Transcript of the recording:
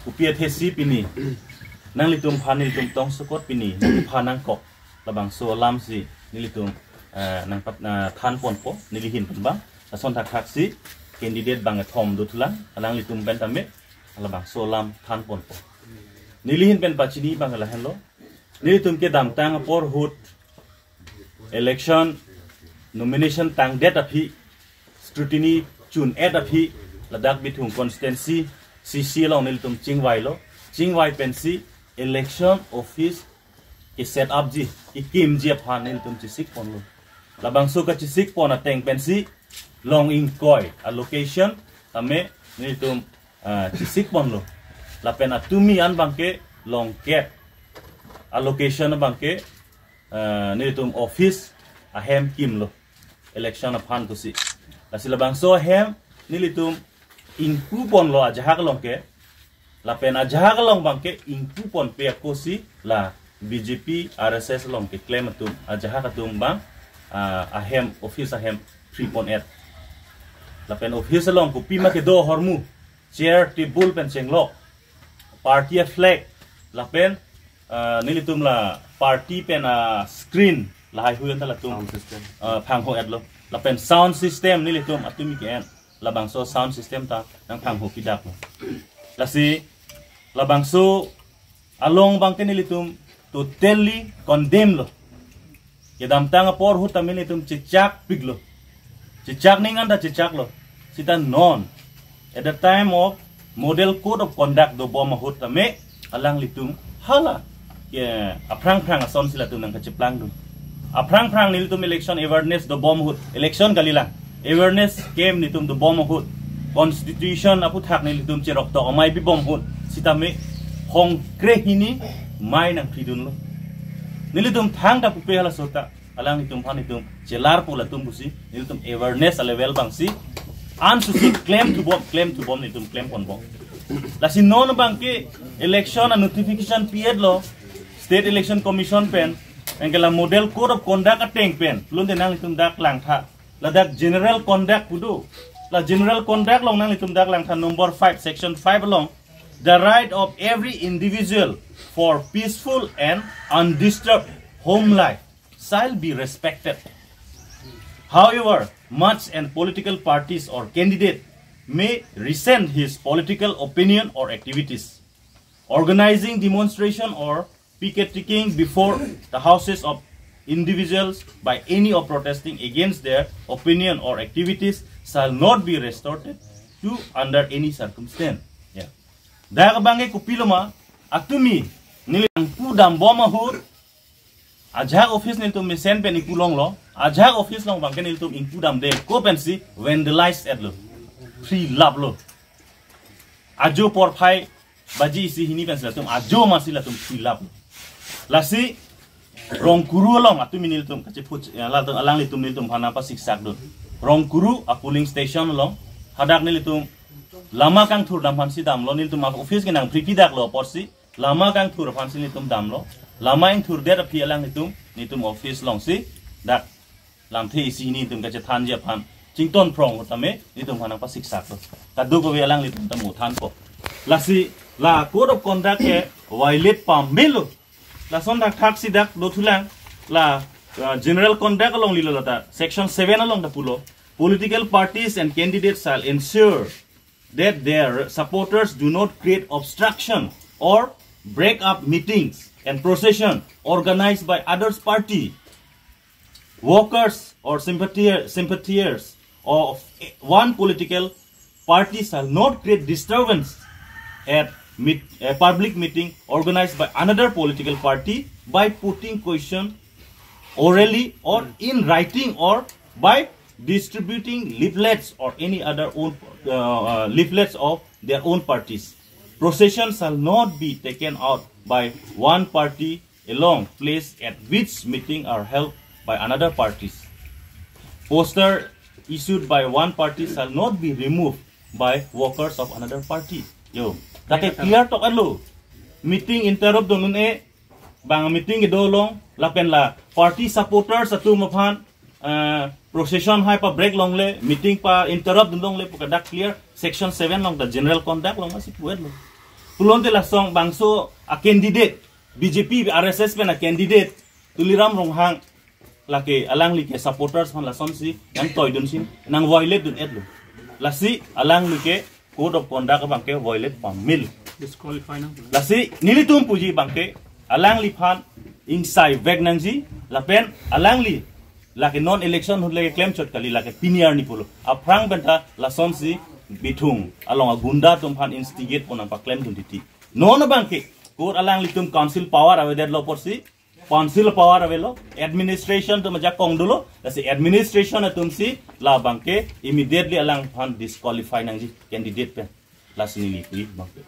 upiat hesi pini nang litum phan litum tong sukot pini phanang kok labang so lam si nilitum nang pat than pon po nilihin bang son thak thak si candidate bang thom do thulang alang litum ben tame labang so lam than pon po nilihin ben pachini bang la hello nilitum ke dam tang por hut election nomination tang date api scrutiny chun et api ladak bithung constituency CC long nilitum chingwai pensi election office ki set up ji ki kim ji phan nilitum chisik pon lo labang so ka chisik pon ateng pensi long in koi allocation ame nilitum chisik pon lo la pen atumi an bangke long cap allocation bangke nilitum office ahem kim lo election phan to si la silabang so hem nilitum inku pon lo ajahak long ke la pen ajahak long bangke inku pon pe kosi la BJP RSS long ke claim atum ajahak atum bang ahem office ahem 3.8 la pen office long ku pima ke do hormu chair table pen chenglok party flag la pen nilitum la party pen screen la hai huyan la tum phang ho adlo la pen sound system nilitum atumi ke labang so sound system ta nang phang ho kidak la si labang so along bang nilitum totally condemn lo yadam tang por hu tamilitum chichak piglo chichak ningan da chichak lo sita non at the time of model code of conduct do bom hu tame alang litum hala ya aprang prang ason sila tum nang kachiplang dun aprang prang nilitum election awareness do bom hu election galila awareness came nitum do bom hu constitution apu thak nilitum chirok to amai bi bom hu sitame hong krehini mai nang pridun lo nilitum thang da pupe hala sota alang nitum phan nitum chelar pula tum busi nilitum awareness level bangsi an susi claim to bomb nitum claim kon bom la si non bangke election and notification period lo state election commission pen engela model code of conduct ateng pen lun de nang nitum dak lang tha la dak general conduct pudu la general conduct long nang nitum dak lang tha number 5 section 5 long the right of every individual for peaceful and undisturbed home life shall be respected. However, much and political parties or candidate may resent his political opinion or activities. Organizing demonstration or picketing before the houses of individuals by any of protesting against their opinion or activities shall not be resorted to under any circumstance. Yeah. Dahil bangai kupiloma atumi nilang pudam boma hur ajak office niltum mesen pen ikulong lo ajak office long bangke niltum ingpudam de ko pensi vandalize at lo free love lo ajo por phai baji isi hini pensi latum ajo masih latum free love lasi rong kuru long atumi niltum kachiput latum alang niltum niltum hanapa siksak do rong kuru a polling station long hadak niltum lama kang thur dam hansi dam lo niltum office ke nang free dak lo porsi lama kang thur hansi nitum dam lo lama yang thur der api alang nitum office long si dak lam the isi ni nitum kache than je phan chington prong tame nitum hanang pa siksak lo kadu ko alang nitum tamu than ko lasi la code of conduct ke violate pam melo la son dak thak si dak do thulang la general conduct along lilo lata section 7 along da pulo political parties and candidates shall ensure that their supporters do not create obstruction or break up meetings and procession organized by others party workers or sympathizers of one political party shall not create disturbance at a public meeting organized by another political party by putting question orally or in writing or by distributing leaflets or any other own leaflets of their own parties. Procession shall not be taken out by one party along place at which meeting are held by another parties. Poster issued by one party shall not be removed by workers of another party. Yo, kate clear to alo. Meeting interrupt donun e bang meeting idolong lapen la party supporters atu maphan procession hai pa break long le meeting pa interrupt dong le pukadak clear section 7 long the general conduct long masih puet lo pulon te la song bangso a candidate BJP RSS pe na candidate tuliram ronghang lake alang li ke supporters man la som si yang toy dun sin nang violate dun etlu la si alang li ke code of conduct bangke violate pamil disqualify nang la si nilitum puji bangke alang li phan insai vek nang ji la pen alang li lake non election hule claim chot kali lake piniar ni pulo aprang benta la som si bitung along a gunda tum phan instigate pon pa claim dun titi non bangke code alang li tum council power ave dead lo porsi council power avelo administration to maja kong dulo lasi administration atum si la bangke immediately alang phan disqualify nang ji candidate pe last ni li bangke